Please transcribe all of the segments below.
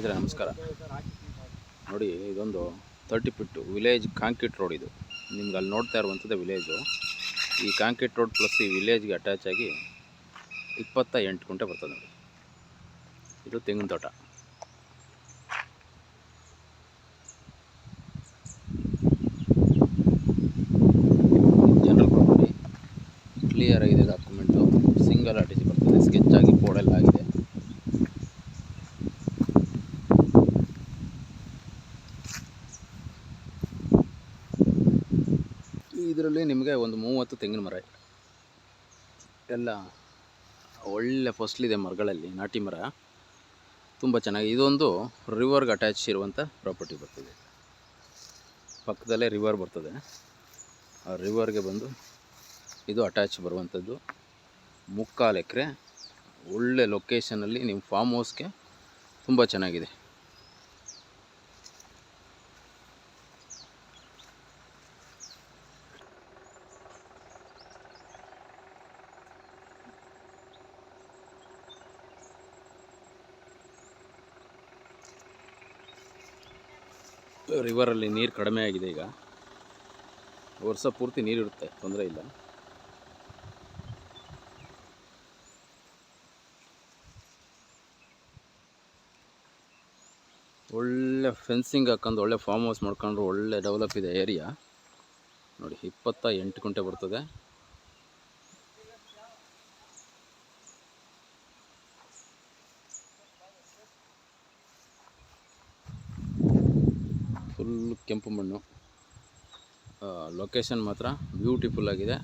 ಸ್ನೇಹಿತರೆ ನಮಸ್ಕಾರ. ನೋಡಿ, ಇದೊಂದು 30 ಫೀಟ್ ವಿಲೇಜ್ ಕಾಂಕ್ರೀಟ್ ರೋಡ್. ಇದು ನಿಮ್ಗೆ ಅಲ್ಲಿ ನೋಡ್ತಾ ಇರುವಂಥದ್ದು ವಿಲೇಜು. ಈ ಕಾಂಕ್ರೀಟ್ ರೋಡ್ ಪ್ಲಸ್ ಈ ವಿಲೇಜ್ಗೆ ಅಟ್ಯಾಚ್ ಆಗಿ 28 ಗುಂಟೆ ಬರ್ತದೆ. ನೋಡಿ, ಇದು ತೆಂಗಿನ ತೋಟ. ಜನರಲ್ ಪ್ರಾಪರ್ಟಿ ಕ್ಲಿಯರ್ ಆಗಿದೆ. ಡಾಕ್ಯುಮೆಂಟು ಸಿಂಗಲ್ RTC ಬರ್ತದೆ. ಸ್ಕೆಚ್ ಆಗಿ ಕೋಡೆಲ್ಲ ಆಗಿದೆ. ಇದರಲ್ಲಿ ನಿಮಗೆ ಒಂದು 30 ತೆಂಗಿನ ಮರ ಎಲ್ಲ ಒಳ್ಳೆ ಫಸಲಿದೆ. ಮರಗಳಲ್ಲಿ ನಾಟಿ ಮರ ತುಂಬ ಚೆನ್ನಾಗಿ. ಇದೊಂದು ರಿವರ್ಗೆ ಅಟ್ಯಾಚ್ ಇರುವಂಥ ಪ್ರಾಪರ್ಟಿ ಬರ್ತದೆ. ಪಕ್ಕದಲ್ಲೇ ರಿವರ್ ಬರ್ತದೆ. ಆ ರಿವರ್ಗೆ ಬಂದು ಇದು ಅಟ್ಯಾಚ್ ಬರುವಂಥದ್ದು. 3/4 ಎಕರೆ ಒಳ್ಳೆ ಲೊಕೇಶನಲ್ಲಿ ನಿಮ್ಮ ಫಾರ್ಮ್ ಹೌಸ್ಗೆ ತುಂಬ ಚೆನ್ನಾಗಿದೆ. ರಿವರಲ್ಲಿ ನೀರು ಕಡಿಮೆ ಆಗಿದೆ. ಈಗ ವರ್ಷ ಪೂರ್ತಿ ನೀರಿರುತ್ತೆ, ತೊಂದರೆ ಇಲ್ಲ. ಒಳ್ಳೆ ಫೆನ್ಸಿಂಗ್ ಹಾಕೊಂಡು ಒಳ್ಳೆ ಫಾರ್ಮ್ ಹೌಸ್ ಮಾಡ್ಕೊಂಡ್ರು ಒಳ್ಳೆ ಡೆವಲಪ್ ಇದೆ ಏರಿಯಾ. ನೋಡಿ, 28 ಗುಂಟೆ ಬರ್ತದೆ. ಫುಲ್ ಕೆಂಪು ಮಣ್ಣು. ಲೊಕೇಶನ್ ಮಾತ್ರ ಬ್ಯೂಟಿಫುಲ್ ಆಗಿದೆ.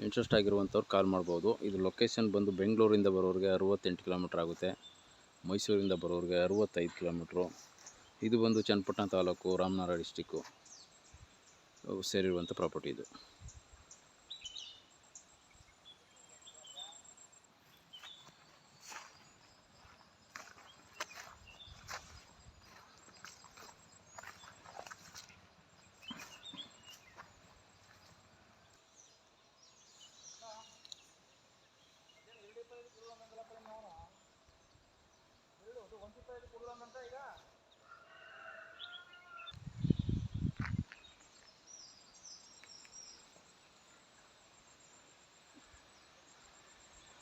ಇಂಟ್ರೆಸ್ಟ್ ಆಗಿರುವಂಥವ್ರು ಕಾಲ್ ಮಾಡ್ಬೋದು. ಇದು ಲೊಕೇಶನ್ ಬಂದು ಬೆಂಗಳೂರಿಂದ ಬರೋರಿಗೆ 68 ಕಿಲೋಮೀಟ್ರ್ ಆಗುತ್ತೆ. ಮೈಸೂರಿಂದ ಬರೋರಿಗೆ 65 ಕಿಲೋಮೀಟ್ರು. ಇದು ಬಂದು ಚನ್ನಪಟ್ಟಣ ತಾಲೂಕು, ರಾಮನಗರ ಡಿಸ್ಟಿಕ್ಕು ಸೇರಿರುವಂಥ ಪ್ರಾಪರ್ಟಿ ಇದು.